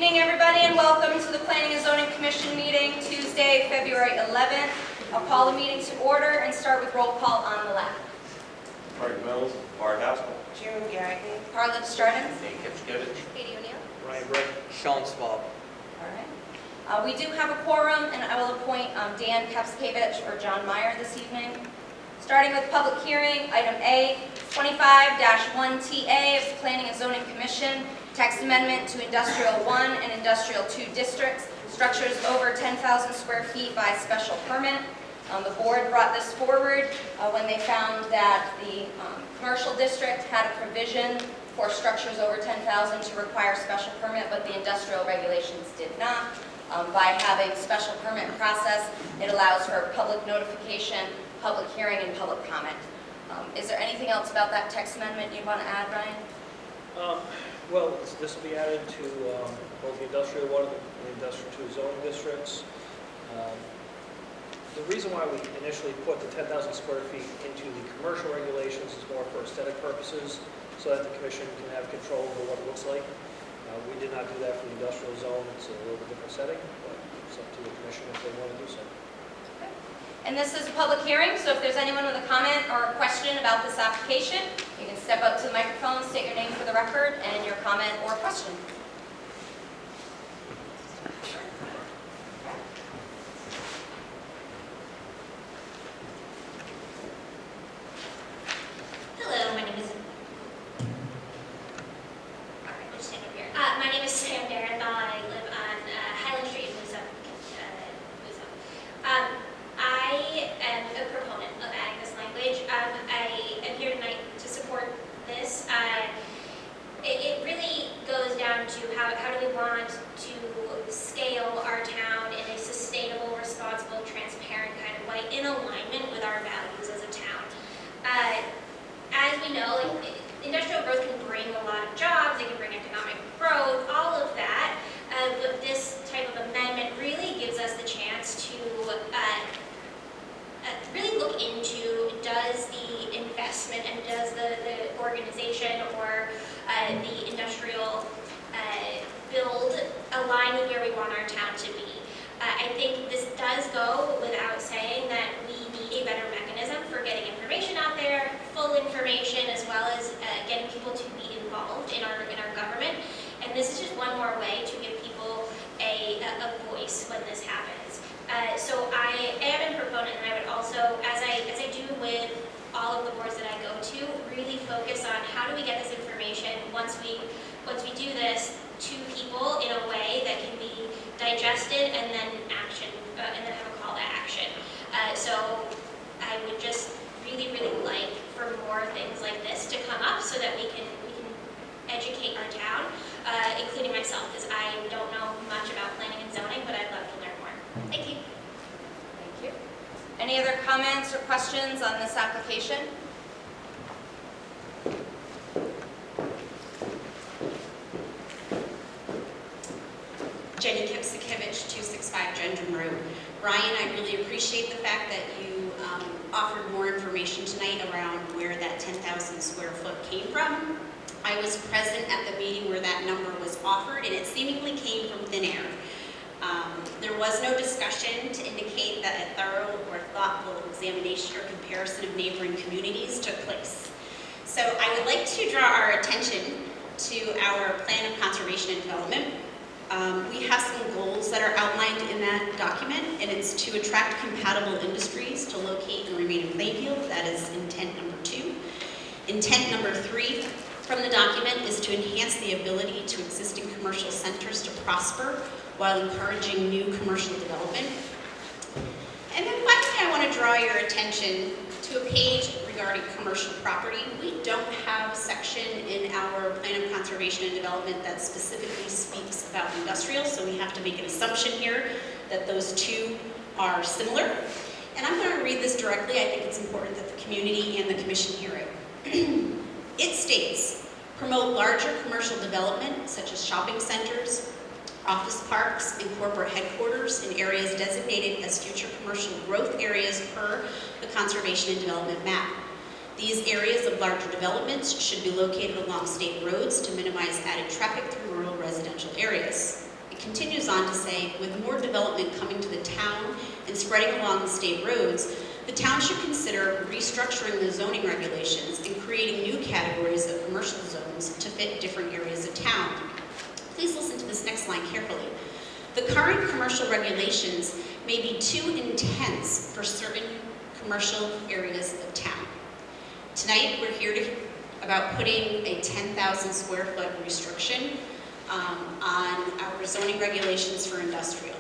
evening, everybody, and welcome to the Planning and Zoning Commission meeting, Tuesday, February 11th. I'll call the meeting to order and start with roll call on the left. Mark Mills, Mark Haskell, June Garrigan, Karla Desjardins, Katie O'Neill. Ryan Brick, Sean Swab. All right. We do have a quorum, and I will appoint Dan Kapskevich or John Meyer this evening. Starting with public hearing, item A, 25-1TA of the Planning and Zoning Commission, text amendment to Industrial 1 and Industrial 2 districts, structures over 10,000 square feet by special permit. The board brought this forward when they found that the commercial district had a provision for structures over 10,000 to require special permit, but the industrial regulations did not. By having special permit process, it allows for public notification, public hearing, and public comment. Is there anything else about that text amendment you want to add, Ryan? Well, this will be added to both the Industrial 1 and the Industrial 2 zoning districts. The reason why we initially put the 10,000 square feet into the commercial regulations is more for aesthetic purposes, so that the commission can have control over what it looks like. We did not do that for the industrial zone. It's a little bit different setting, but it's up to the commission if they want to do so. Okay. And this is a public hearing, so if there's anyone with a comment or a question about this application, you can step up to the microphone, state your name for the record, and your comment or question. Hello, my name is. All right, just stand up here. My name is Sam Darrenthal. I live on Highland Street in Louisa. I am a proponent of adding this language. I am here tonight to support this. It really goes down to how do we want to scale our town in a sustainable, responsible, transparent kind of way in alignment with our values as a town. As we know, industrial growth can bring a lot of jobs, it can bring economic growth, all of that, but this type of amendment really gives us the chance to really look into, does the investment and does the organization or the industrial build align with where we want our town to be. I think this does go without saying that we need a better mechanism for getting information out there, full information, as well as getting people to be involved in our government. And this is just one more way to give people a voice when this happens. So I am a proponent, and I would also, as I do with all of the boards that I go to, really focus on how do we get this information once we do this to people in a way that can be digested and then and then have a call to action. So I would just really like for more things like this to come up so that we can educate our town, including myself, because I don't know much about planning and zoning, but I'd love to learn more. Thank you. Thank you. Any other comments or questions on this application? Jenny Kapskevich, 265 Gendron Road. Ryan, I really appreciate the fact that you offered more information tonight around where that 10,000 square foot came from. I was present at the meeting where that number was offered, and it seemingly came from thin air. There was no discussion to indicate that a thorough or thoughtful examination or comparison of neighboring communities took place. So I would like to draw our attention to our plan of conservation and development. We have some goals that are outlined in that document, and it's to attract compatible industries to locate and remain in Plainfield. That is intent number 2. Intent number 3 from the document is to enhance the ability to existing commercial centers to prosper while encouraging new commercial development. And then finally, I want to draw your attention to a page regarding commercial property. We don't have a section in our plan of conservation and development that specifically speaks about industrial, so we have to make an assumption here that those two are similar. And I'm going to read this directly. I think it's important that the community and the commission hear it. It states, promote larger commercial development such as shopping centers, office parks, and corporate headquarters in areas designated as future commercial growth areas per the Conservation and Development map. These areas of larger developments should be located along state roads to minimize added traffic through rural residential areas. continues on to say, with more development coming to the town and spreading along the state roads, the town should consider restructuring the zoning regulations and creating new categories of commercial zones to fit different areas of town. Please listen to this next line carefully. The current commercial regulations may be too intense for certain commercial areas of town. Tonight, we're here about putting a 10,000 square foot restriction on our zoning regulations for industrial.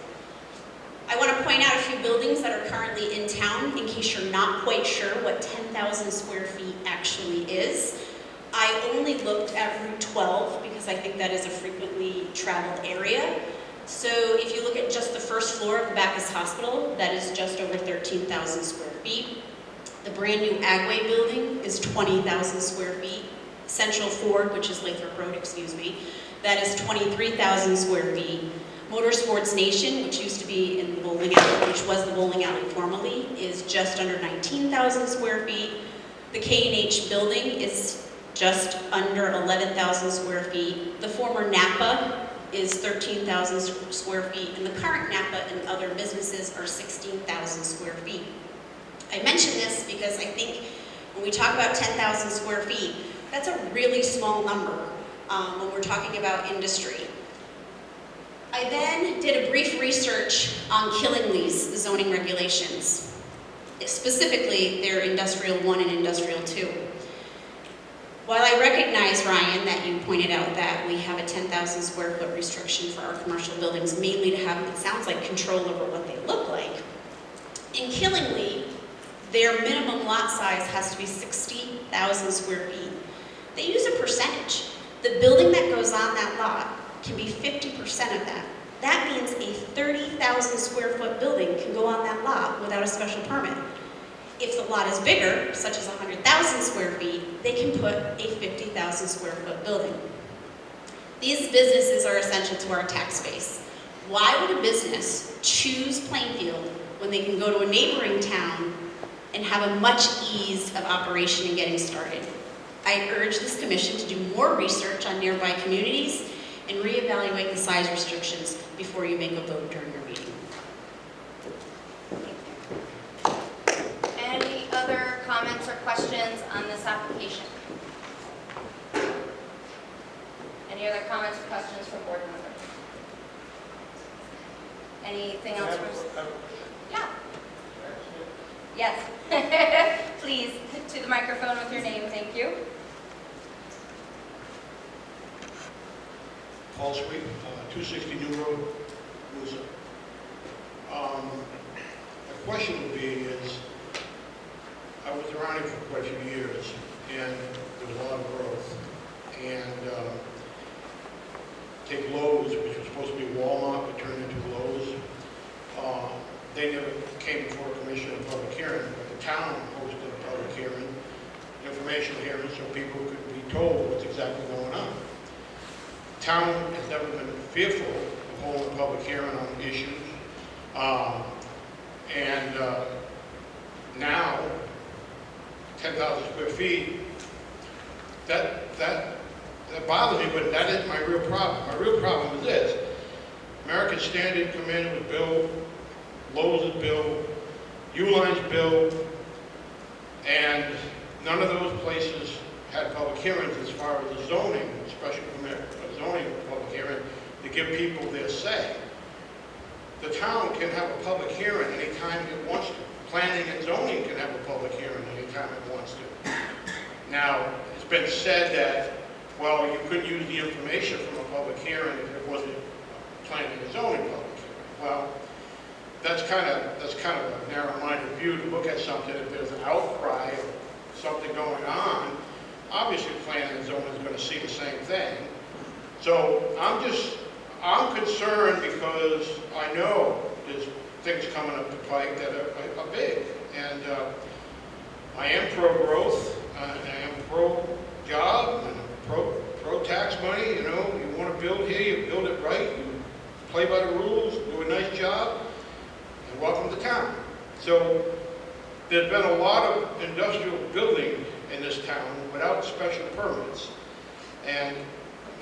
I want to point out a few buildings that are currently in town in case you're not quite sure what 10,000 square feet actually is. I only looked at Route 12 because I think that is a frequently traveled area. So if you look at just the first floor of the Bacchus Hospital, that is just over 13,000 square feet. The brand new Agway building is 20,000 square feet. Central Ford, which is Lathrop Road, excuse me, that is 23,000 square feet. Motorsports Nation, which used to be in the bowling alley, which was the bowling alley formerly, is just under 19,000 square feet. The K&H building is just under 11,000 square feet. The former Napa is 13,000 square feet, and the current Napa and other businesses are 16,000 square feet. I mention this because I think when we talk about 10,000 square feet, that's a really small number when we're talking about industry. I then did a brief research on Killingly's zoning regulations, specifically their Industrial 1 and Industrial 2. While I recognize, Ryan, that you pointed out that we have a 10,000 square foot restriction for our commercial buildings, mainly to have, it sounds like, control over what they look like, in Killingly, their minimum lot size has to be 60,000 square feet. They use a percentage. The building that goes on that lot can be 50% of that. That means a 30,000 square foot building can go on that lot without a special permit. If the lot is bigger, such as 100,000 square feet, they can put a 50,000 square foot building. These businesses are essential to our tax base. Why would a business choose Plainfield when they can go to a neighboring town and have a much ease of operation and getting started? I urge this commission to do more research on nearby communities and reevaluate the size restrictions before you make a vote during your meeting. Any other comments or questions on this application? Any other comments or questions from board members? Anything else from? Yeah. Yes. Please, to the microphone with your name, thank you. Paul Sweet, 260 New Road, Worcester. The question would be is, I was around here for quite a few years, and there was a lot of growth. And take Lowe's, which was supposed to be Walmart, but turned into Lowe's. They never came before a commission of public hearing, but the town hosted a public hearing, informational hearing, so people could be told what's exactly going on. The town has never been fearful of holding a public hearing on issues. Now, 10,000 square feet, that bothers me, but that isn't my real problem. My real problem is this. American Standard come in with bill, Lowe's is built, Uline's built, and none of those places had public hearings as far as the zoning, special permit, zoning public hearing, to give people their say. The town can have a public hearing anytime it wants to. Planning and zoning can have a public hearing anytime it wants to. Now, it's been said that, well, you couldn't use the information from a public hearing if it wasn't a planning and zoning public hearing. Well, that's kind of a narrow-minded view to look at something. If there's an outcry or something going on, obviously planning and zoning is going to see the same thing. So I'm concerned because I know there's things coming up the pike that are big, and I am pro-growth, I am pro-job, and pro-tax money. You know, you want to build here, you build it right, you play by the rules, do a nice job, and welcome to town. So there's been a lot of industrial building in this town without special permits, and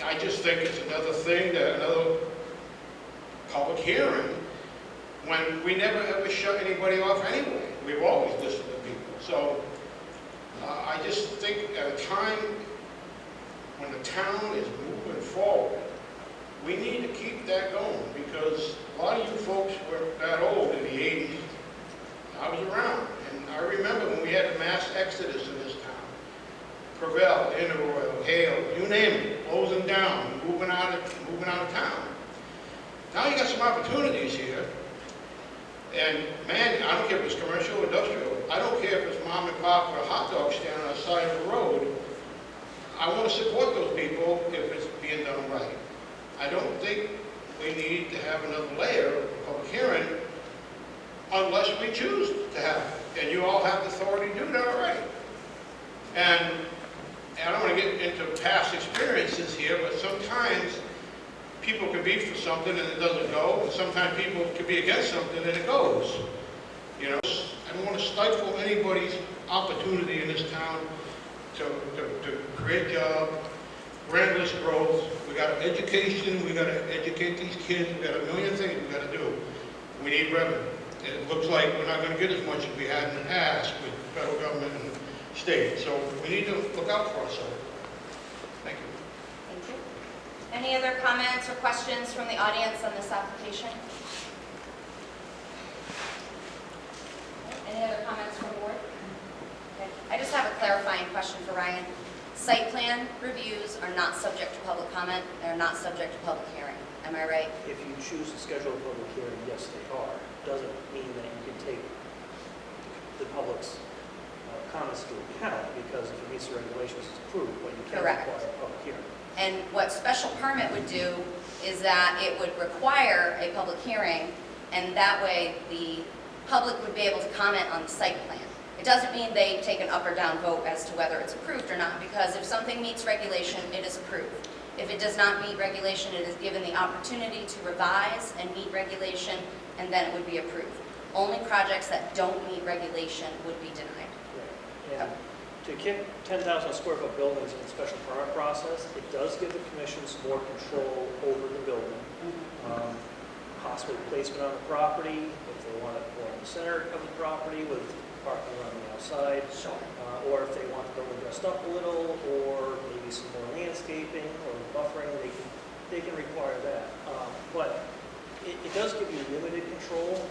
I just think it's another thing, that another hearing when we never ever shut anybody off anyway. We've always listened to people. So I just think at a time when the town is moving forward, we need to keep that going, because a lot of you folks were that old in the 80s. I was around, and I remember when we had the mass exodus in this town. Prevail, Interoil, Hale, you name it, closing down, moving out of town. Now you got some opportunities here, and man, I don't care if it's commercial or industrial, I don't care if it's mom and pop or a hot dog stand on the side of the road. I want to support those people if it's being done right. I don't think we need to have another layer of public hearing unless we choose to have it. And you all have the authority to do that already. And I don't want to get into past experiences here, but sometimes people can be for something and it doesn't go, and sometimes people can be against something and it goes. You know, I don't want to stifle anybody's opportunity in this town to create jobs, brandless growth. We got education, we got to educate these kids, we got a million things we got to do. We need revenue. It looks like we're not going to get as much as we had in the past with federal government and state. So we need to look out for ourselves. Thank you. Thank you. Any other comments or questions from the audience on this application? Any other comments from the board? Okay. I just have a clarifying question for Ryan. Site plan reviews are not subject to public comment. They're not subject to public hearing. Am I right? If you choose to schedule a public hearing, yes, they are. Doesn't mean that you can take the public's comments to account, because if it meets the regulations, it's approved, but you can't Correct. require a public hearing. And what special permit would do is that it would require a public hearing, and that way the public would be able to comment on the site plan. It doesn't mean they take an up or down vote as to whether it's approved or not, because if something meets regulation, it is approved. If it does not meet regulation, it is given the opportunity to revise and meet regulation, and then it would be approved. Only projects that don't meet regulation would be denied. Right. And to kick 10,000 square foot buildings in the special permit process, it does give the commissions more control over the building. Possibly placement on the property, if they want it more in the center of the property with parking around the outside. Sure. Or if they want the building dressed up a little, or maybe some more landscaping or buffering, they can require that. But it does give you limited control.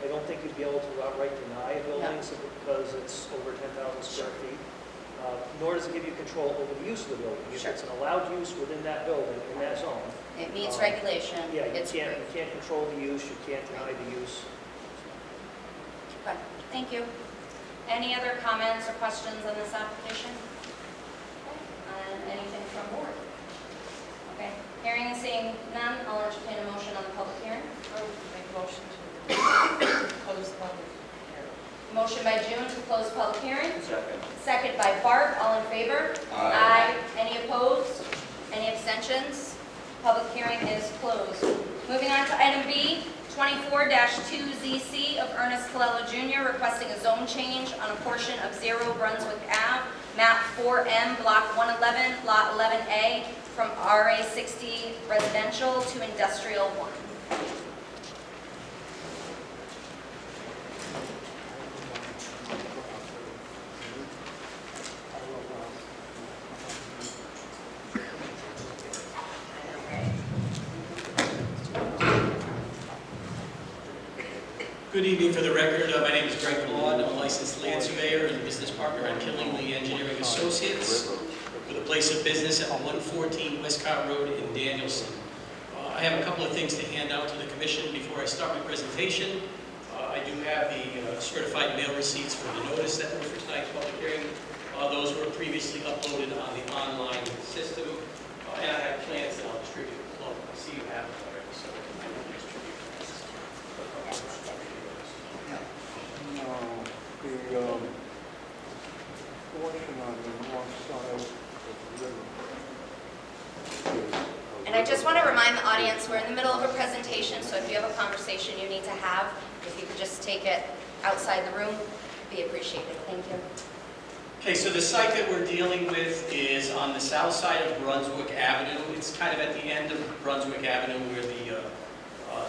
I don't think you'd be able to outright deny a building simply because it's over 10,000 square feet. Nor does it give you control over the use of the building. If it's an allowed use within that building, in that zone. It meets regulation. Yeah, you It's can't approved. control the use, you can't deny the use. Okay, thank you. Any other comments or questions on this application? Okay. Anything from board? Okay, hearing and seeing none, I'll entertain a motion on the public hearing. I would make a motion to close the public hearing. Motion by June to close public hearing. Second. Second by Bart, all in favor? Aye. Any opposed? Any abstentions? Public hearing is closed. Moving on to item B, 24-2ZC of Ernest Colello Jr. requesting a zone change on a portion of 0 Brunswick Ave, map 4M, block 111, lot 11A, from RA 60 residential to industrial 1. Good evening. For the record, my name is Greg Claude. I'm a licensed land surveyor and business partner at Killingly Engineering Associates, with a place of business at 114 Westcott Road in Danielson. I have a couple of things to hand out to the commission before I start my presentation. I do have the certified mail receipts for the notice that were for tonight's public hearing. Those were previously uploaded on the online system, and I have plans that I'll distribute. Well, I see you have them already, so I will distribute plans. The portion on the north side of the river. And I just want to remind the audience, we're in the middle of a presentation, so if you have a conversation you need to have, if you could just take it outside the room, be appreciated. Thank you. Okay, so the site that we're dealing with is on the south side of Brunswick Avenue. It's kind of at the end of Brunswick Avenue where the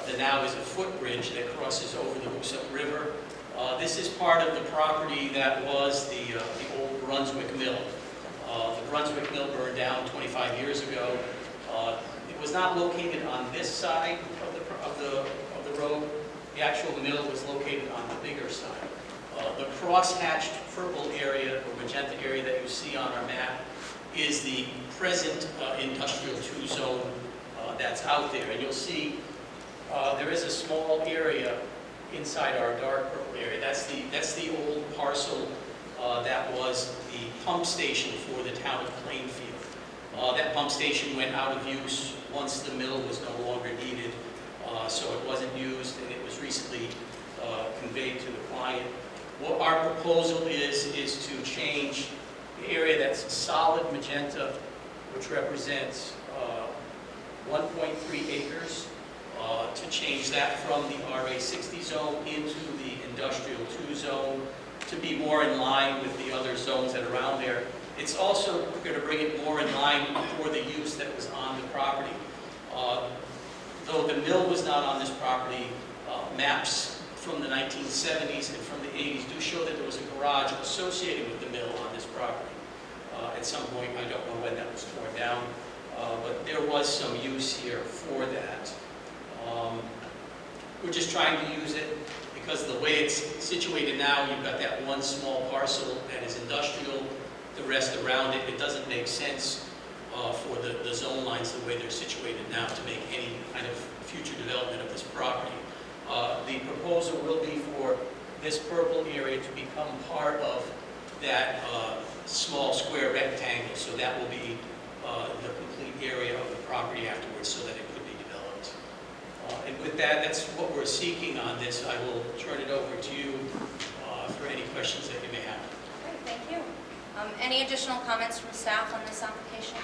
There now is a footbridge that crosses over the Hoosuk River. This is part of the property that was the old Brunswick Mill. The Brunswick Mill burned down 25 years ago. It was not located on this side of the road. The actual mill was located on the bigger side. The cross-hatched purple area, or magenta area that you see on our map, is the present industrial 2 zone that's out there. And you'll see there is a small area inside our dark purple area. That's the old parcel that was the pump station for the town of Plainfield. That pump station went out of use once the mill was no longer needed, so it wasn't used, and it was recently conveyed to the client. What our proposal is to change the area that's solid magenta, which represents 1.3 acres, to change that from the RA60 zone into the industrial 2 zone to be more in line with the other zones that are around there. It's also going to bring it more in line for the use that was on the property. Though the mill was not on this property, maps from the 1970s and from the 80s do show that there was a garage associated with the mill on this property. At some point, I don't know when that was torn down, but there was some use here for that. We're just trying to use it because the way it's situated now, you've got that one small parcel that is industrial, the rest around it. It doesn't make sense for the zone lines the way they're situated now to make any kind of future development of this property. The proposal will be for this purple area to become part of that small square rectangle, so that will be the complete area of the property afterwards so that it could be developed. And with that, that's what we're seeking on this. I will turn it over to you for any questions that you may have. Great, thank you. Any additional comments from staff on this application?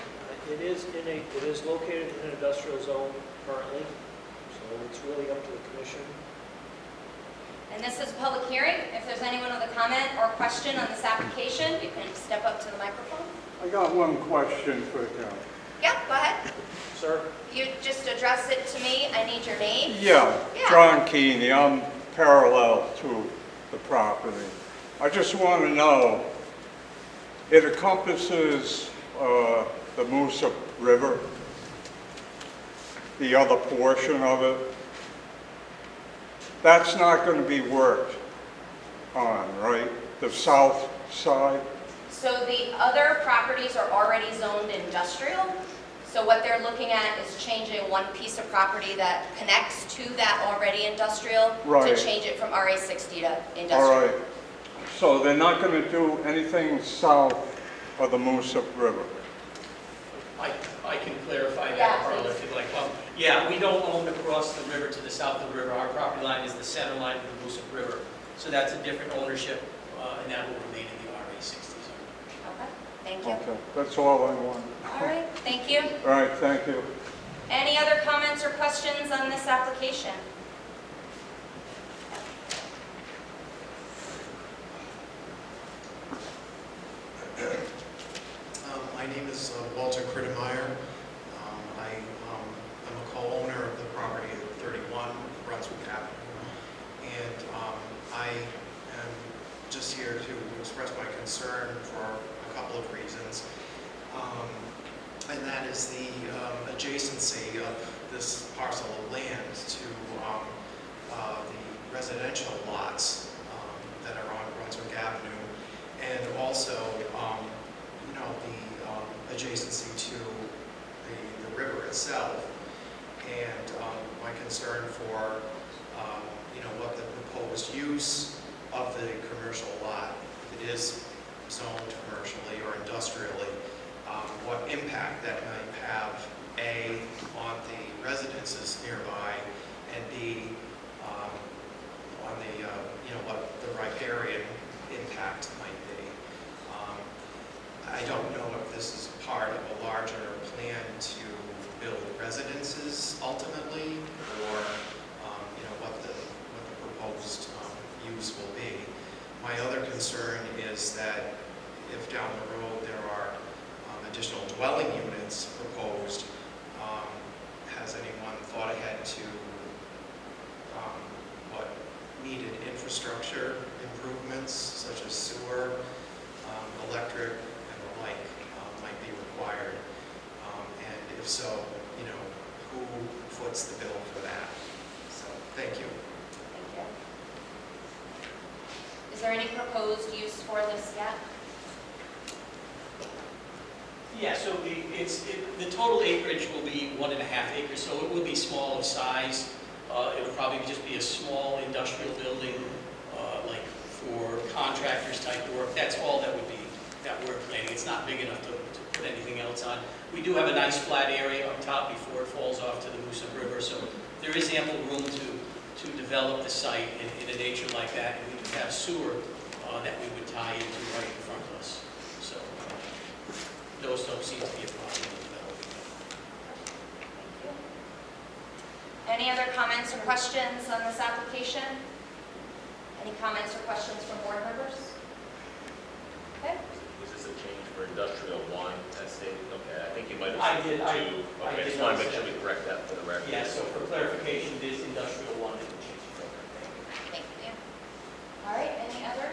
It is located in an industrial zone currently, so it's really up to the commission. And this is a public hearing. If there's anyone with a comment or question on this application, you can step up to the microphone. I got one question for him. Yeah, go ahead. Sir? You just address it to me. I need your name. Yeah, Yeah. John Keeney. I'm parallel to the property. I just want to know, it encompasses the Moosup River, the other portion of it. That's not going to be worked on, right? The south side? So the other properties are already zoned industrial. So what they're looking at is changing one piece of property that connects to that already industrial Right. to change it from RA60 to industrial. All right. So they're not going to do anything south of the Moosup River? I can clarify Yeah, that, Karla, please. if you'd like. Yeah, we don't own across the river to the south of the river. Our property line is the center line of the Hoosuk River. So that's a different ownership, and that will remain in the RA60 zone. Okay, thank you. Okay, that's all I want. All right, thank you. All right, thank you. Any other comments or questions on this application? My name is Walter Krittemeyer. I am a co-owner of the property at 31 Brunswick Avenue. And I am just here to express my concern for a couple of reasons. And that is the adjacency of this parcel of land to the residential lots that are on Brunswick Avenue, and also the adjacency to the river itself, and my concern for what the proposed use of the commercial lot, if it is zoned commercially or industrially, what impact that might have, A, on the residences nearby, and B, on the what the riparian impact might be. I don't know if this is part of a larger plan to build residences ultimately, or what the proposed use will be. My other concern is that if down the road there are additional dwelling units proposed, has anyone thought ahead to foots the bill for that. So, thank you. Thank you. Is there any proposed use for this yet? Yeah, so the total acreage will be 1.5 acres, so it will be small of size. It'll probably just be a small industrial building, like for contractors type work. That's all that would be, that we're planning. It's not big enough to put anything else on. We do have a nice flat area up top before it falls off to the Moosup River, so there is ample room to develop the site in a nature like that. And we do have sewer that we would tie into right in front of us. So those don't seem to be a problem in developing. Thank you. Any other comments or questions on this application? Any comments or questions from board members? Okay. Was this a change for industrial one as stated? Okay, I think you might have I said did, two. I Okay, did just want to notice make sure that. we correct that for the record. Yeah, so for clarification, it is industrial one that we changed it over. Thank you. All right, any other?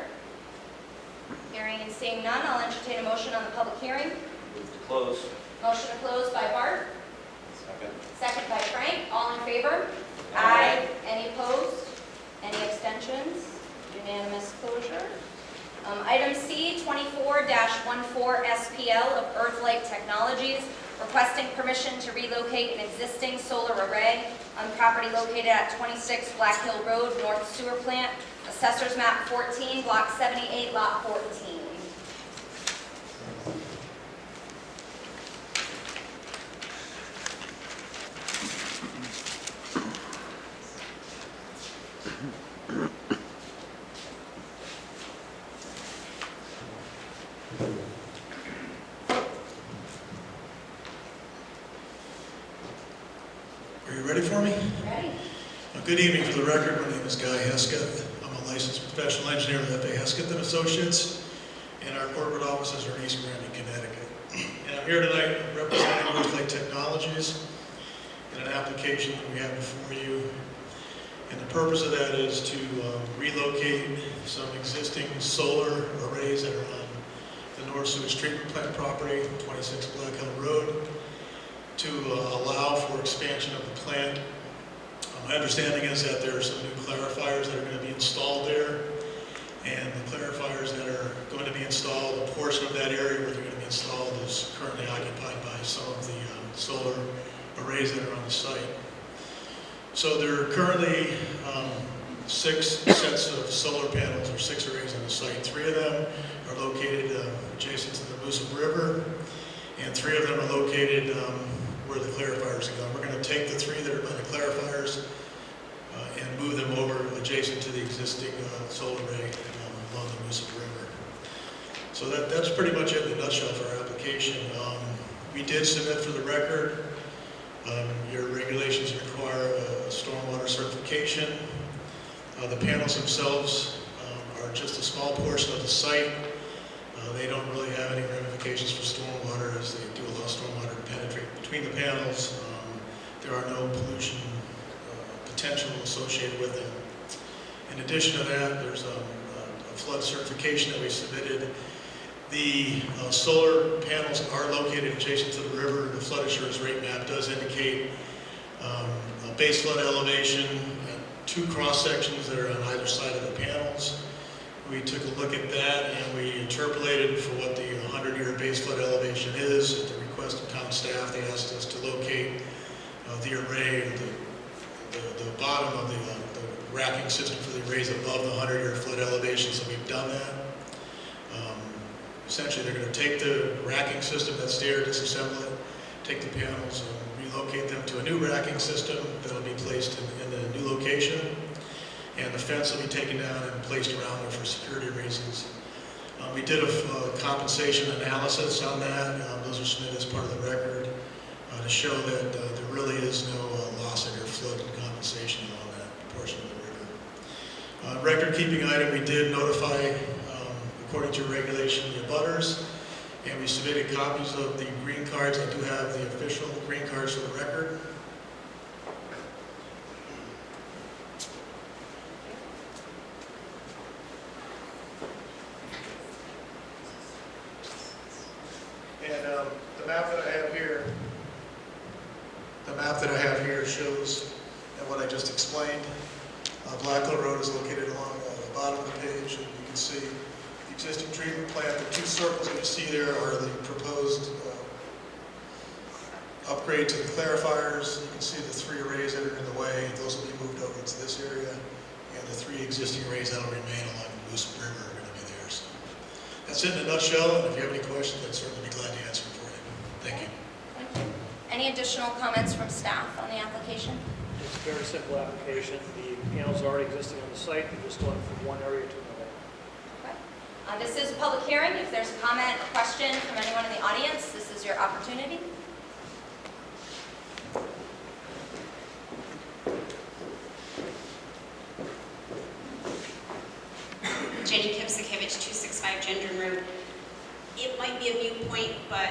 Hearing and seeing none, I'll entertain a motion on the public hearing. Move to close. Motion to close by Bart, Second. second by Frank. All in favor? Aye. Any opposed? Any abstentions? Unanimous closure. Item C, 24-14 SPL of Earthlight Technologies, requesting permission to relocate an existing solar array on property located at 26 Black Hill Road, North Sewer Plant, Assessors Map 14, Block 78, Lot 14. Are you ready for me? Ready? Good evening. For the record, my name is Guy Hesketh. I'm a licensed professional engineer with F.A. Hesketh & Associates, and our corporate offices are in East Granby, Connecticut. And I'm here tonight representing Earthlight Technologies in an application that we have before you. And the purpose of that is to relocate some existing solar arrays that are on the North Sewage Treatment Plant property, 26 Black Hill Road, to allow for expansion of the plant. My understanding is that there are some new clarifiers that are going to be installed there, and the clarifiers that are going to be installed, a portion of that area where they're going to be installed is currently occupied by some of the solar arrays that are on the site. So there are currently 6 sets of solar panels, or 6 arrays on the site. 3 of them are located adjacent to the Moosup River, and 3 of them are located where the clarifiers are going. We're going to take the 3 that are by the clarifiers and move them over adjacent to the existing solar array along the Moosup River. So that's pretty much it in a nutshell for our application. We did submit for the record. Your regulations require a stormwater certification. The panels themselves are just a small portion of the site. They don't really have any ramifications for stormwater, as they do allow stormwater to penetrate between the panels. There are no pollution potential associated with them. In addition to that, there's a flood certification that we submitted. The solar panels are located adjacent to the river. The flood assurance rate map does indicate a base flood elevation and 2 cross sections that are on either side of the panels. We took a look at that and we interpolated for what the 100-year base flood elevation is. At the request of town staff, they asked us to locate the array, the bottom of the racking system for the arrays above the 100-year flood elevation, so we've done that. Essentially, they're going to take the racking system that's there, disassemble it, take the panels and relocate them to a new racking system that will be placed in the new location. And the fence will be taken down and placed around there for security reasons. We did a compensation analysis on that. Those are submitted as part of the record to show that there really is no loss in your flood compensation on that portion of the river. Record keeping item, we did notify, according to regulation, the abutters, and we submitted copies of the green cards. I do have the official green cards for the record. And the map that I have that I have here shows what I just explained. Blacklow Road is located along the bottom of the page, and you can see the existing treatment plant. The two circles that you see there are the proposed upgrade to the clarifiers. You can see the 3 arrays that are in the way. Those will be moved over to this area, and the 3 existing arrays that will remain along the Moose River are going to be there. So that's it in a nutshell, and if you have any questions, I'd certainly be glad to answer them for you. Thank you. Thank you. Any additional comments from staff on the application? It's a very simple application. The panels are already existing on the site. They're just going from one area to another. Okay. This is a public hearing. If there's a comment or question from anyone in the audience, this is your opportunity. Jenny Kipsakevich, 265 Gendron Road. It might be a viewpoint, but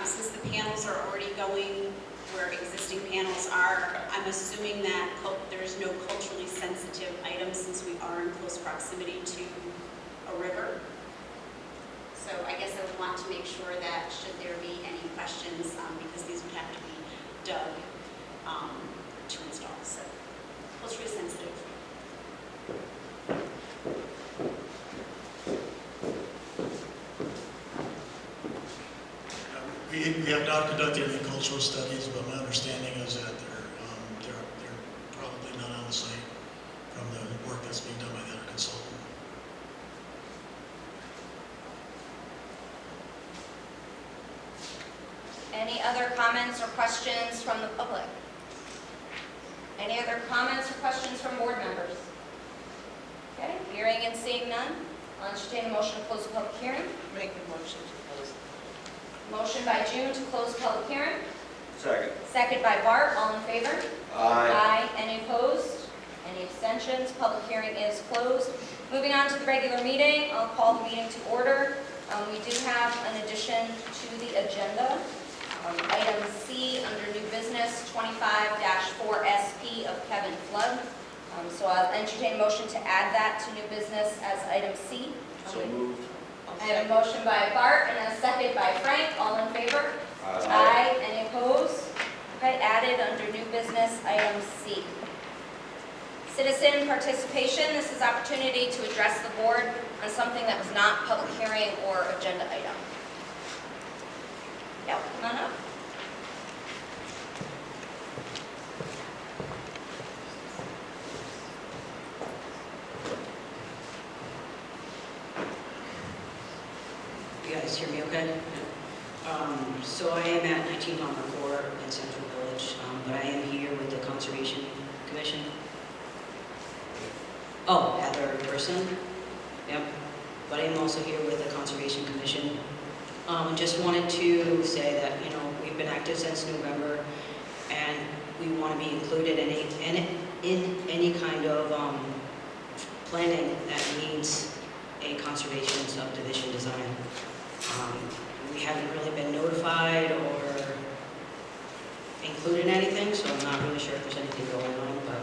since the panels are already going where existing panels are, I'm assuming that there's no culturally sensitive items since we are in close proximity to a river. So I guess I would want to make sure that should there be any questions, because these would have to be dug to install. So culturally sensitive. We have not conducted any cultural studies, but my understanding is that they're probably not on the site from the work that's being done by the other consultant. Any other comments or questions from the public? Any other comments or questions from board members? Okay, hearing and seeing none, I'll entertain a motion to close the public hearing. Make a motion to close. Motion by June to close public hearing. Second. Second by Bart. All in favor? Aye. Aye. Any opposed? Any abstentions? Public hearing is closed. Moving on to the regular meeting, I'll call the meeting to order. We do have an addition to the agenda. Item C under new business 25-4SP of Kevin Flood. So I'll entertain a motion to add that to new business as item C. So moved. I have a motion by Bart and a second by Frank. All in favor? Aye. Any opposed? Okay, added under new business, item C. Citizen participation. This is opportunity to address the board on something that was not public hearing or agenda item. Yeah, come on up. You guys hear me okay? So I am at 19 Palmer Court in Central Village, but I am here with the Conservation Commission. Oh, other person? Yep. But I am also here with the Conservation Commission. Just wanted to say that, you know, we've been active since November, and we want to be included in any kind of planning that needs a conservation subdivision design. We haven't really been notified or included in anything, so I'm not really sure if there's anything going on, but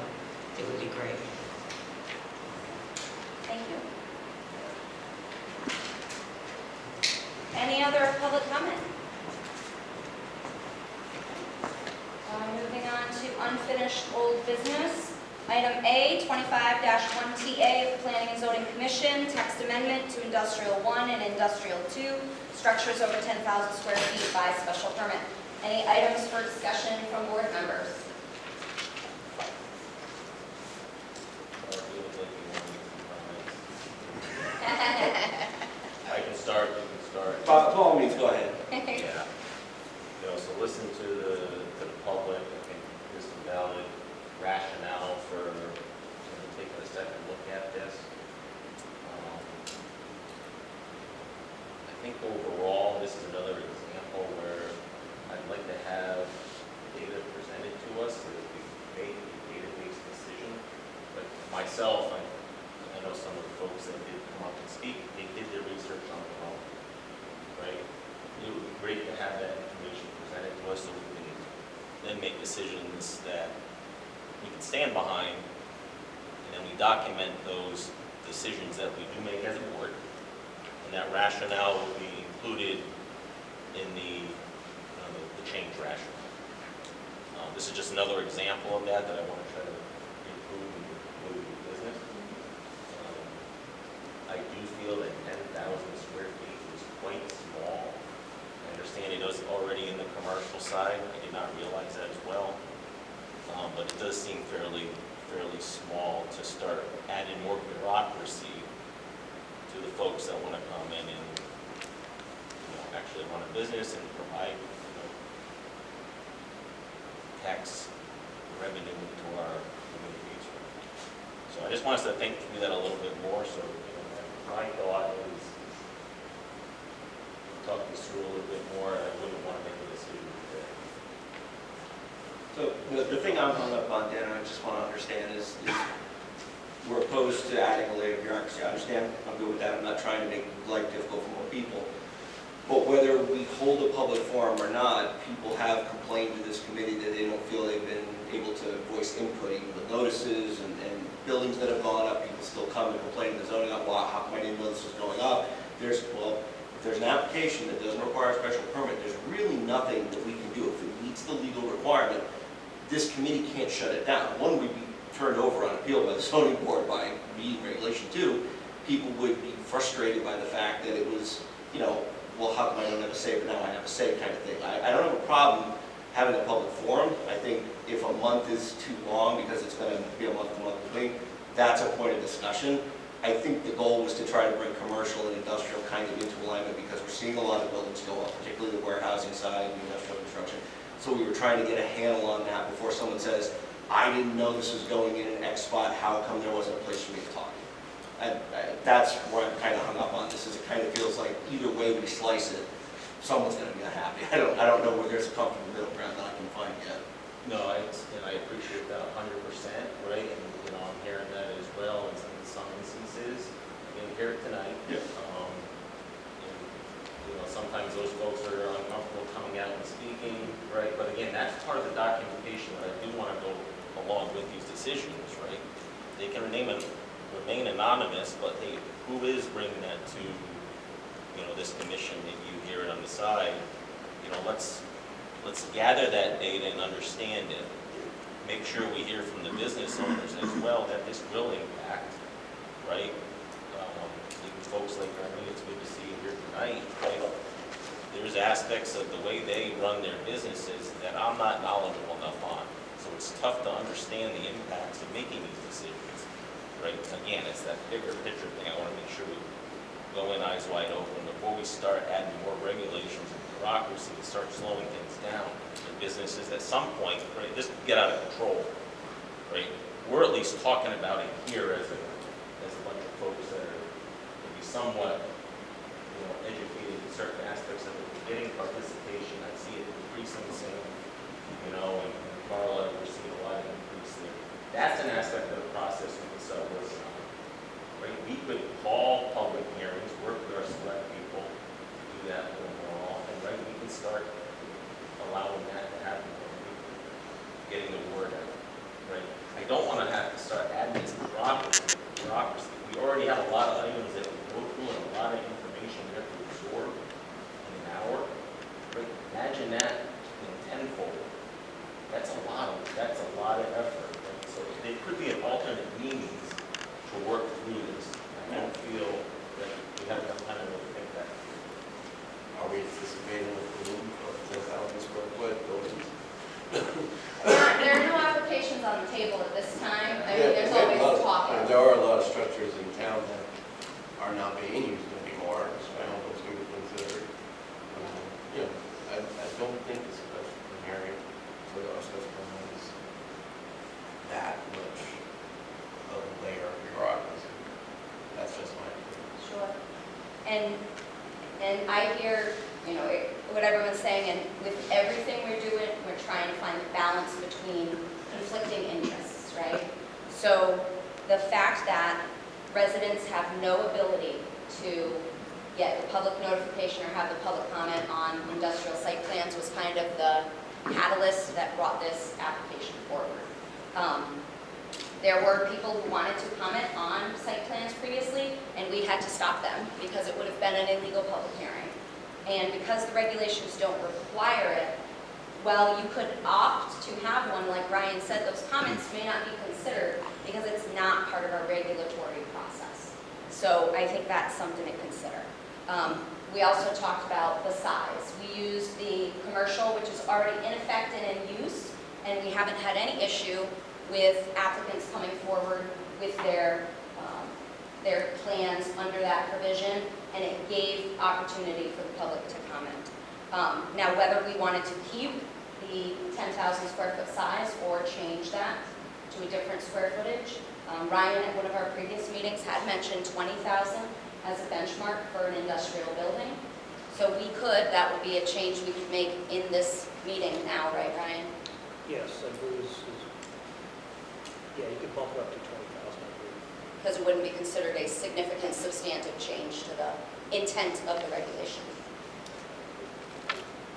it would be great. Thank you. Any other public comment? Moving on to unfinished old business. Item A, 25-1TA of the Planning and Zoning Commission, text amendment to Industrial 1 and Industrial 2, structures over 10,000 square feet by special permit. Any items for discussion from board members? I can start, you can start. By all means, go ahead. Yeah. You know, so listen to the public. I think there's some valid rationale for taking a second look at this. I think overall, this is another example where I'd like to have data presented to us so that we make a data-based decision. But myself, I know some of the folks that did come up and speak, they did their research on their own, right? It would be great to have that information presented to us so we can then make decisions that we can stand behind, and then we document those decisions that we do make as a board, and that rationale will be included in the change rationale. This is just another example of that I want to try to improve and move the business. I do feel that 10,000 square feet is quite small. I understand it is already in the commercial side. I did not realize that as well. But it does seem fairly small to start adding more bureaucracy to the folks that want to come in and actually run a business and provide tax revenue to our communities. So I just want us to think through that a little bit more. So my thought is talk this through a little bit more. I wouldn't want to make a decision today. So the thing I'm hung up on, Dan, I just want to understand is we're opposed to adding a layer of bureaucracy. I understand. I'm good with that. I'm not trying to make life difficult for more people. But whether we hold a public forum or not, people have complained to this committee that they don't feel they've been able to voice input, even with notices and buildings that have gone up. People still come and complain to the zoning up, wow, how come I didn't know this was going up? If there's an application that doesn't require a special permit, there's really nothing that we can do. If it meets the legal requirement, this committee can't shut it down. One, we'd be turned over on appeal by the zoning board by meeting regulation. Two, people would be frustrated by the fact that it was, well, how come I don't have a say, but now I have a say kind of thing. I don't have a problem having a public forum. I think if a month is too long because it's going to be a month-to-month thing, that's a point of discussion. I think the goal was to try to bring commercial and industrial kind of into alignment because we're seeing a lot of buildings go up, particularly the warehousing side and industrial construction. So we were trying to get a handle on that before someone says, I didn't know this was going in an X spot, how come there wasn't a place for me to talk? That's where I'm kind of hung up on this, is it kind of feels like either way we slice it, someone's going to be unhappy. I don't know where there's a comfortable middle ground that I can find yet. No, I appreciate that 100%, right? And I'm hearing that as well in some instances. I didn't hear it tonight. Yeah. Sometimes those folks are uncomfortable coming out and speaking, right? But again, that's part of the documentation that I do want to go along with these decisions, right? They can remain anonymous, but hey, who is bringing that to, this commission that you hear it on the side? Let's gather that data and understand it. Make sure we hear from the business owners as well that this will impact, right? Even folks like Arlene, it's good to see you here tonight, right? There's aspects of the way they run their businesses that I'm not knowledgeable enough on. So it's tough to understand the impacts of making these decisions, right? Again, it's that bigger picture thing. I want to make sure we go in eyes wide open before we start adding more regulations and bureaucracy and start slowing things down. The businesses at some point, right, this could get out of control, right? We're at least talking about it here as a bunch of folks that are maybe somewhat educated in certain aspects of it. We're getting participation. I see it increasing soon, and Karla, we're seeing a lot of increase there. That's an aspect of the process we can start working on. Right? We could call public hearings, work with our select people, do that a little more often, right? We can start allowing that to happen, getting the word out, right? I don't want to have to start adding this bureaucracy. We already have a lot of items that we go through and a lot of information we have to absorb in an hour, right? Imagine that tenfold. That's a lot of effort, right? So there could be an alternate means to work through this. I don't feel that we have enough time to really think that. Are we anticipating a room for 10,000 square foot buildings? There are no applications on the table at this time. I mean, there's always talk. There are a lot of structures in town that are not being used anymore, so I don't know if it's going to be considered. I don't think this special hearing with our special permit is that much of a layer of bureaucracy. That's just my opinion. Sure. And I hear, what everyone's saying, and with everything we're doing, we're trying to find a balance between conflicting interests, right? So the fact that residents have no ability to get the public notification or have the public comment on industrial site plans was kind of the catalyst that brought this application forward. There were people who wanted to comment on site plans previously, and we had to stop them because it would have been an illegal public hearing. And because the regulations don't require it, while you could opt to have one, like Ryan said, those comments may not be considered because it's not part of our regulatory process. So I think that's something to consider. We also talked about the size. We used the commercial, which is already in effect and in use, and we haven't had any issue with applicants coming forward with their plans under that provision, and it gave opportunity for the public to comment. Now, whether we wanted to keep the 10,000 square foot size or change that to a different square footage, Ryan at one of our previous meetings had mentioned 20,000 as a benchmark for an industrial building. So we could, that would be a change we could make in this meeting now, right, Ryan? Yes, I believe yeah, you could bump it up to 20,000, I believe. Because it wouldn't be considered a significant substantive change to the intent of the regulation. I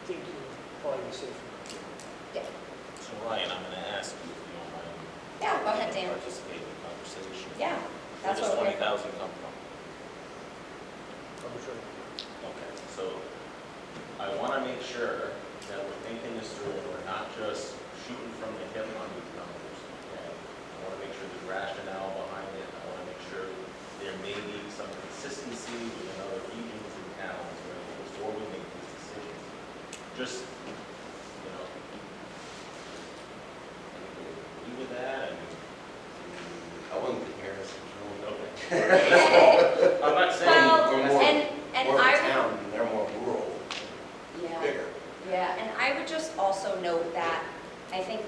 think you probably be safe. Yeah. So Ryan, I'm going to ask you if you don't mind. Yeah, go ahead, Dan. Participate in the conversation. Yeah, Where that's does what we're 20,000 come from? Arbitrary. Okay, so I want to make sure that we're thinking this through and we're not just shooting from the hip on these numbers. Okay? I want to make sure there's rationale behind it. I want to make sure there may be some consistency within other regions and towns before we make these decisions. Just, you know, anybody agree with that? I mean, I wasn't comparing this to okay. I'm not saying Well, we're more, and more of I a town, and they're more rural, yeah. bigger. Yeah, and I would just also note that I think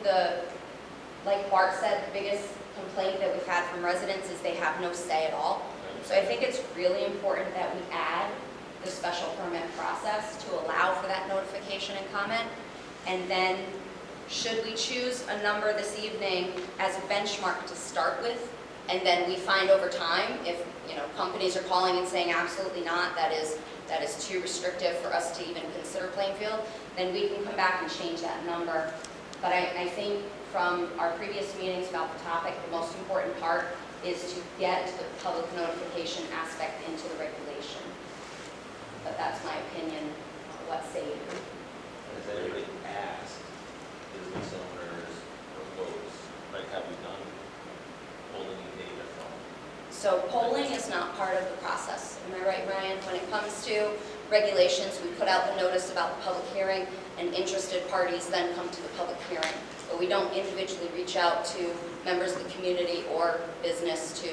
like Bart said, the biggest complaint that we've had from residents is they have no say at all. So I think it's really important that we add the special permit process to allow for that notification and comment. And then, should we choose a number this evening as a benchmark to start with, and then we find over time, if companies are calling and saying absolutely not, that is too restrictive for us to even consider Plainfield, then we can come back and change that number. But I think from our previous meetings about the topic, the most important part is to get the public notification aspect into the regulation. But that's my opinion, what say you? Has anybody asked business owners or folks, like, have we done pulled any data from? So polling is not part of the process. Am I right, Ryan? When it comes to regulations, we put out the notice about the public hearing, and interested parties then come to the public hearing. But we don't individually reach out to members of the community or business to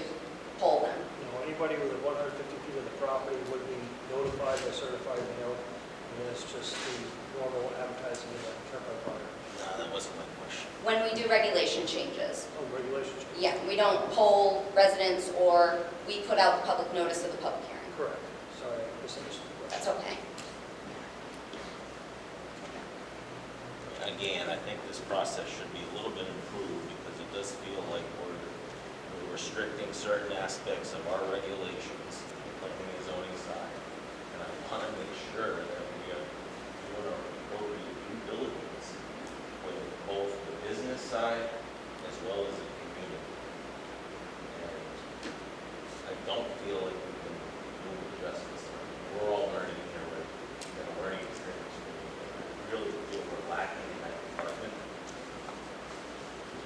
poll them. Anybody within 150 feet of the property would be notified by certified mail, and then it's just the normal advertising in the turnpike bar. No, that wasn't my question. When we do regulation changes, Oh, regulations. yeah, we don't poll residents, or we put out the public notice of the public hearing. Correct. Sorry, I misunderstood the question. That's okay. Again, I think this process should be a little bit improved because it does feel like we're restricting certain aspects of our regulations, including the zoning side. And I want to make sure that we are doing our appropriate due diligence with both the business side as well as the community. And I don't feel like we can do it justice. We're all learning here with learning experience. I really feel we're lacking in that department.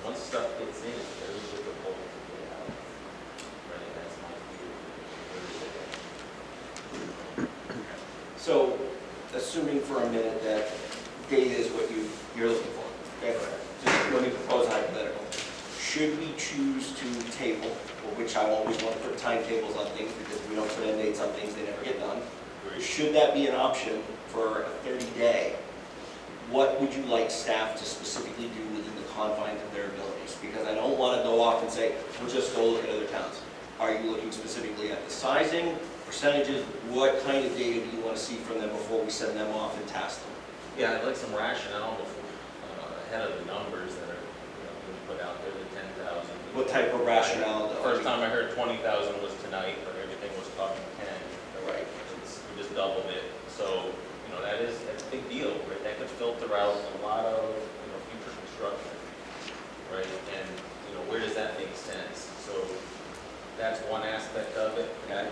Once stuff gets in, it's very difficult to get out. Right, that's my view. So, assuming for a minute that data is what you're looking for, okay? Just let me propose a hypothetical. Should we choose to table, which I always want to put timetables on things because if we don't put end dates on things, they never get done. Should that be an option for a 30-day? What would you like staff to specifically do within the confines of their abilities? Because I don't want to go off and say, we'll just go look at other towns. Are you looking specifically at the sizing, percentages? What kind of data do you want to see from them before we send them off and task them? Yeah, I'd like some rationale before, ahead of the numbers that are being put out there, the 10,000. What type of rationale? The first time I heard 20,000 was tonight, but everything was talking 10. Right. We just doubled it. So, that's a big deal, right? That could filter out a lot of, future construction, right? And, where does that make sense? So that's one aspect of it. Okay.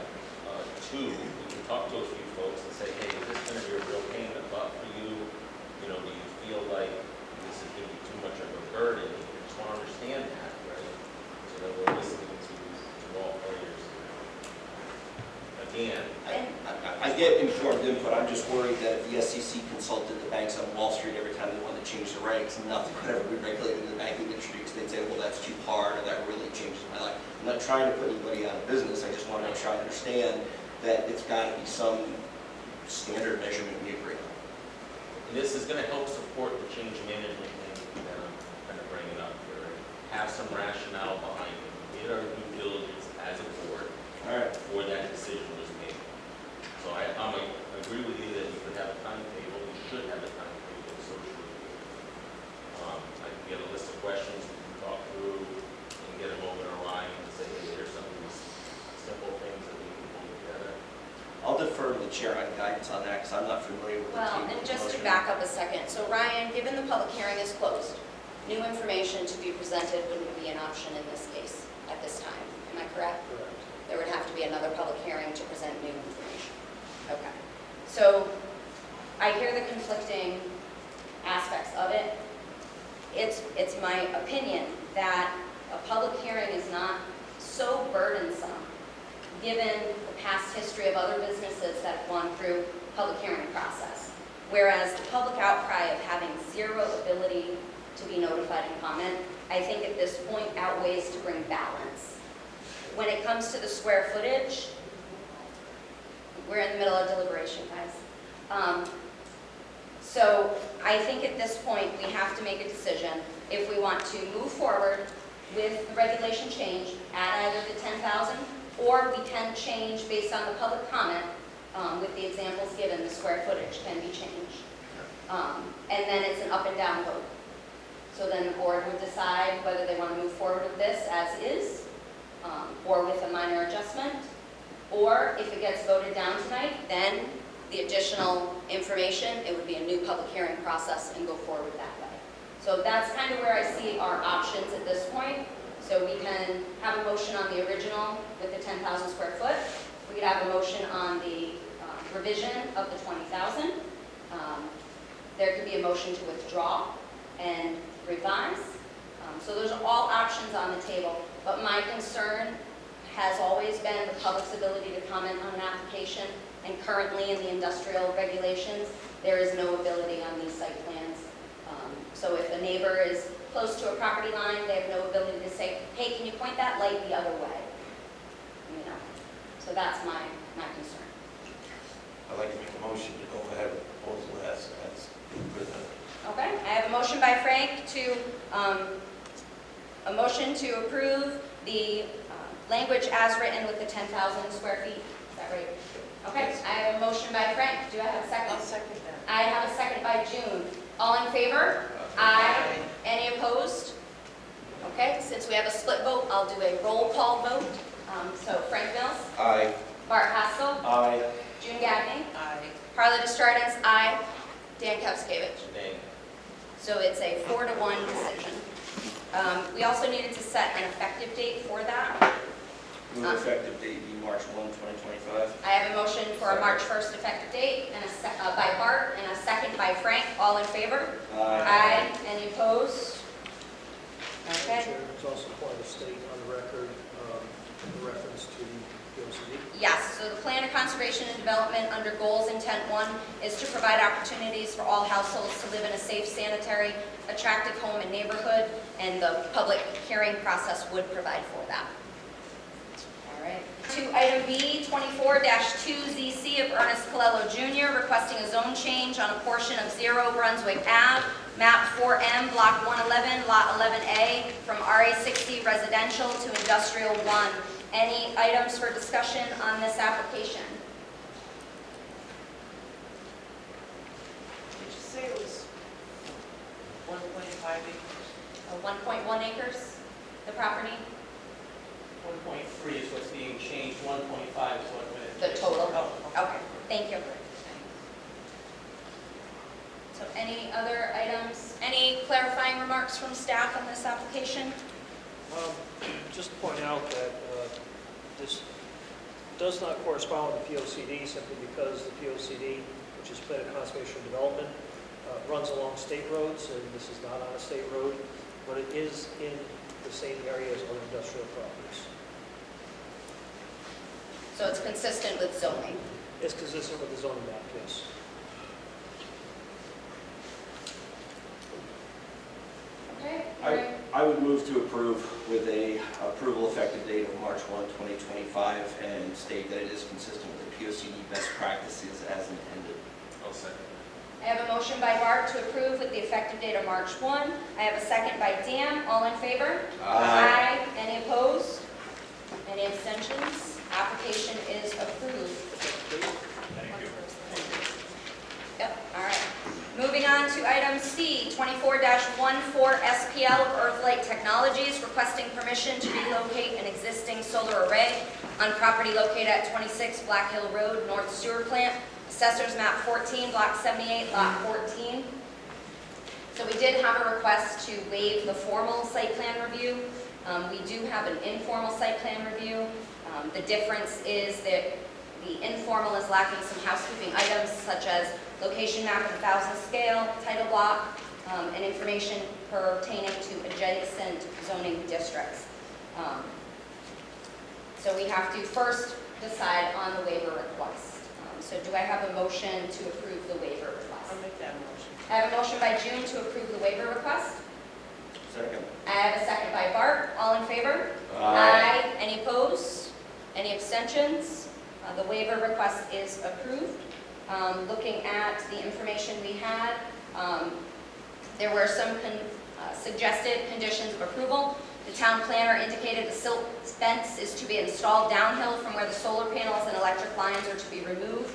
Two, we can talk to a few folks and say, hey, is this going to be a real pain in the butt for you? Do you feel like I'm just worried that if the SEC consulted the banks on Wall Street every time they wanted to change the regs, nothing could ever be regulated in the banking industry because they'd say, well, that's too hard, or that really changes my life. I'm not trying to put anybody out of business, I just want to make sure I understand that it's got to be some standard measurement we agree on. And this is going to help support the change management plan that I'm kind of bringing up here. Have some rationale behind it. We did our due diligence as a board before that decision was made. So I agree with you that you could have a timetable. You should have a timetable associated with it. I can get a list of questions we can talk through and get them over to Ryan and say, hey, there's some of these simple things that we can pull together. I'll defer to the chair on guidance on that because I'm not familiar with the Well, table and just to motion. back up a second, so Ryan, given the public hearing is closed, new information to be presented wouldn't be an option in this case at this time. Am I correct? Correct. There would have to be another public hearing to present new information. Okay. So I hear the conflicting aspects of it. It's my opinion that a public hearing is not so burdensome given the past history of other businesses that have gone through public hearing process. Whereas the public outcry of having zero ability to be notified and comment, I think at this point outweighs to bring balance. When it comes to the square footage, we're in the middle of deliberation, guys. So I think at this point we have to make a decision if we want to move forward with the regulation change at either the 10,000 or we can change based on the public comment with the examples given, the square footage can be changed. And then it's an up and down vote. So then the board would decide whether they want to move forward with this as is or with a minor adjustment. Or if it gets voted down tonight, then the additional information, it would be a new public hearing process and go forward that way. So that's kind of where I see our options at this point. So we can have a motion on the original with the 10,000 square foot. We could have a motion on the revision of the 20,000. There could be a motion to withdraw and revise. So those are all options on the table. But my concern has always been the public's ability to comment on an application. And currently in the industrial regulations, there is no ability on these site plans. So if a neighbor is close to a property line, they have no ability to say, hey, can you point that light the other way? You know, so that's my concern. I'd like to make a motion to go ahead with the proposal as presented. Okay, I have a motion by Frank to, a motion to approve the language as written with the 10,000 square feet. Is that right? Okay, I have a motion by Frank. Do I have a second? I'll second that. I have a second by June. All in favor? Aye. Any opposed? Okay, since we have a split vote, I'll do a roll call vote. So Frank Mills, Aye. Bart Haskell, Aye. June Gagnon, Aye. Karla Desjardins, aye. Dan Kevskevich. Nay. So it's a 4-1 decision. We also needed to set an effective date for that. Move effective date be March 1, 2025. I have a motion for a March 1st effective date and by Bart and a second by Frank. All in favor? Aye. Any opposed? Okay. Chair, it's also important to state on the record the reference to the POCD. Yes, so the plan of conservation and development under goals intent 1 is to provide opportunities for all households to live in a safe, sanitary, attractive home and neighborhood, and the public hearing process would provide for that. All right. To item B, 24-2ZC of Ernest Colello Jr., requesting a zone change on a portion of 0 Brunswick Ave, map 4M, block 111, lot 11A, from RA60 residential to industrial 1. Any items for discussion on this application? Did you say it was 1.5 acres? 1.1 acres, the property, 1.3 is what's being changed, 1.5 is what the total? Oh, Okay, thank you. So any other items, any clarifying remarks from staff on this application? Just to point out that this does not correspond with the POCD simply because the POCD, which is Plan of Conservation and Development, runs along state roads, and this is not on a state road, but it is in the same area as other industrial properties. So it's consistent with zoning. It's consistent with the zoning map, yes. Okay. I would move to approve with a approval effective date of March 1, 2025, and state that it is consistent with the POCD best practices as intended. I'll second. I have a motion by Bart to approve with the effective date of March 1. I have a second by Dan. All in favor? Aye. Any opposed? Any abstentions? Application is approved. Thank you. Yep, all right. Moving on to item C, 24-14 SPL of Earthlight Technologies requesting permission to relocate an existing solar array on property located at 26 Black Hill Road, North Sewer Plant, Assessors Map 14, Block 78, Lot 14. So we did have a request to waive the formal site plan review. We do have an informal site plan review. The difference is that the informal is lacking some housekeeping items such as location map of 1,000 scale, title block, and information pertaining to adjacent zoning districts. So we have to first decide on the waiver request. So do I have a motion to approve the waiver request? I'll make that motion. I have a motion by June to approve the waiver request. Second. I have a second by Bart. All in favor? Aye. Any opposed? Any abstentions? The waiver request is approved. Looking at the information we had, there were some suggested conditions of approval. The town planner indicated the silt fence is to be installed downhill from where the solar panels and electric lines are to be removed.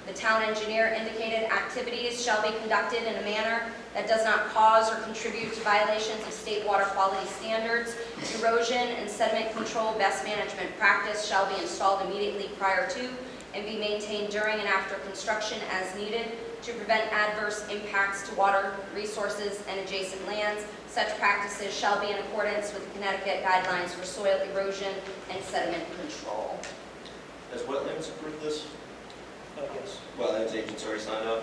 The town engineer indicated activities shall be conducted in a manner that does not cause or contribute to violations of state water quality standards. Erosion and sediment control best management practice shall be installed immediately prior to and be maintained during and after construction as needed to prevent adverse impacts to water resources and adjacent lands. Such practices shall be in accordance with the Connecticut guidelines for soil erosion and sediment control. Has Wetlands approved this? Yes. Wetlands agents already signed up?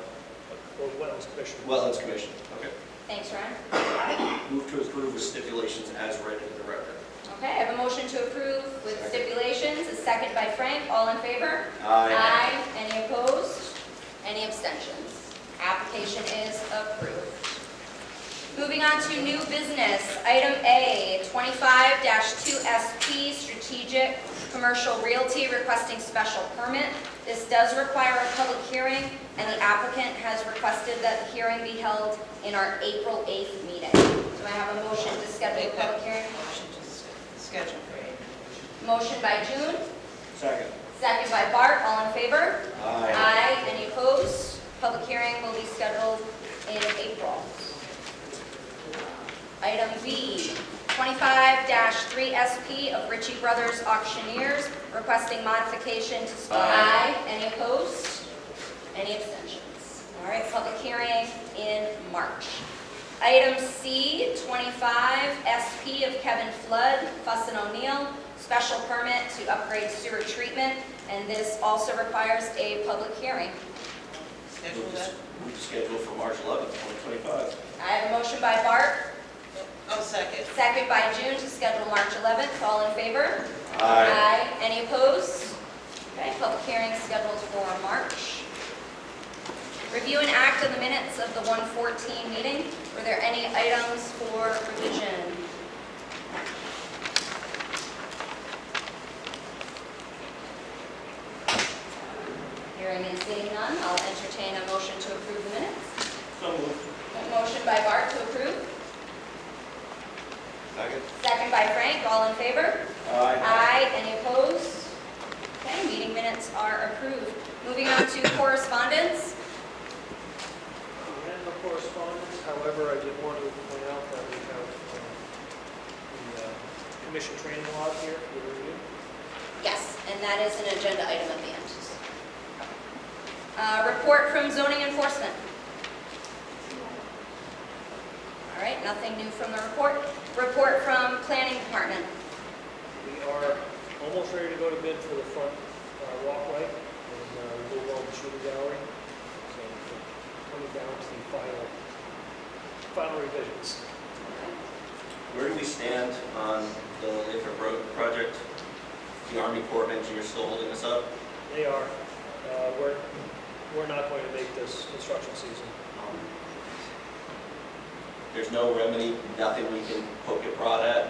Or Wetlands Commission. Wetlands Commission, okay. Thanks, Ryan. Move to approve with stipulations as read into the record. Okay, I have a motion to approve with stipulations, a second by Frank. All in favor? Aye. Any opposed? Any abstentions? Application is approved. Moving on to new business. Item A, 25-2SP Strategic Commercial Realty requesting special permit. This does require a public hearing, and the applicant has requested that the hearing be held in our April 8th meeting. Do I have a motion to schedule a public hearing? Motion to schedule for April. Motion by June, Second. second by Bart. All in favor? Aye. Any opposed? Public hearing will be scheduled in April. Item B, 25-3SP of Ritchie Brothers Auctioneers requesting modification to spot. Aye. Any opposed? Any abstentions? All right, public hearing in March. Item C, 25SP of Kevin Flood, Fuss & O'Neill, special permit to upgrade sewer treatment, and this also requires a public hearing. Schedule that. Move to schedule for March 11th, 2025. I have a motion by Bart, Oh, second. second by June to schedule March 11th. All in favor? Aye. Any opposed? Okay, public hearing scheduled for March. Review and act on the minutes of the 114 meeting. Were there any items for revision? Hearing and seeing none, I'll entertain a motion to approve the minutes. So moved. A motion by Bart to approve, Second. second by Frank. All in favor? Aye. Any opposed? Okay, meeting minutes are approved. Moving on to correspondence. We had no correspondence, however, I did want to point out that we have the commission training log here for your review. Yes, and that is an agenda item at the end. Report from zoning enforcement. All right, nothing new from the report. Report from planning department. We are almost ready to go to bid for the front walkway and the little shooting gallery. So we're coming down to the final revisions. Where do we stand on the Lathrop Road project? The Army Corps of Engineers still holding us up? They are. we're not going to make this construction season. There's no remedy, nothing we can poke your prod at?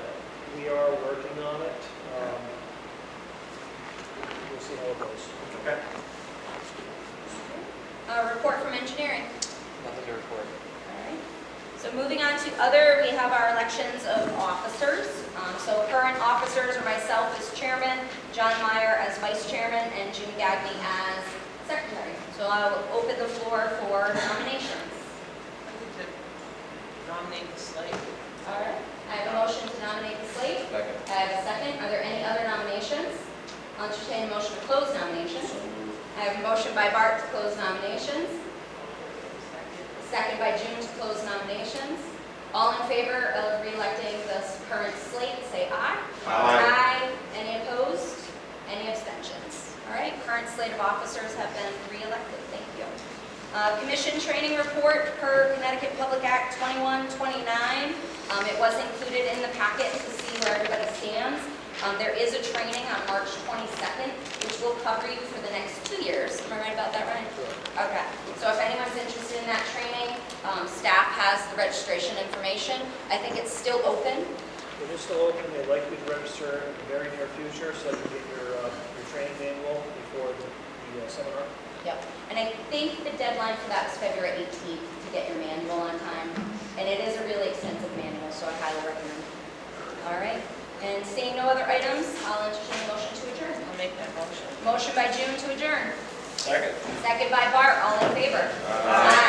We are working on it. We'll see how it goes. Okay. Report from engineering. Nothing to report. All right. So moving on to other, we have our elections of officers. So current officers are myself as chairman, John Meyer as vice chairman, and Jim Gagney as secretary. So I will open the floor for nominations. Nominate the slate. All right. I have a motion to nominate the slate. Second. I have a second. Are there any other nominations? I'll entertain a motion to close nominations. I have a motion by Bart to close nominations. Second by June to close nominations. All in favor of re-electing the current slate, say aye. Aye. Any opposed? Any abstentions? All right, current slate of officers have been re-elected. Thank you. Commission training report per Connecticut Public Act 2129. It was included in the packet to see where everybody stands. There is a training on March 22nd, which will cover you for the next 2 years. Am I right about that, Ryan? Okay. So if anyone's interested in that training, staff has the registration information. I think it's still open. It is still open. They'd like you to register in the very near future so you can get your training manual before the seminar. Yep. And I think the deadline for that is February 18th to get your manual on time. And it is a really extensive manual, so I highly recommend it. All right. And seeing no other items, I'll entertain a motion to adjourn. I'll make that motion. Motion by June to adjourn. Second. Second by Bart. All in favor? Aye.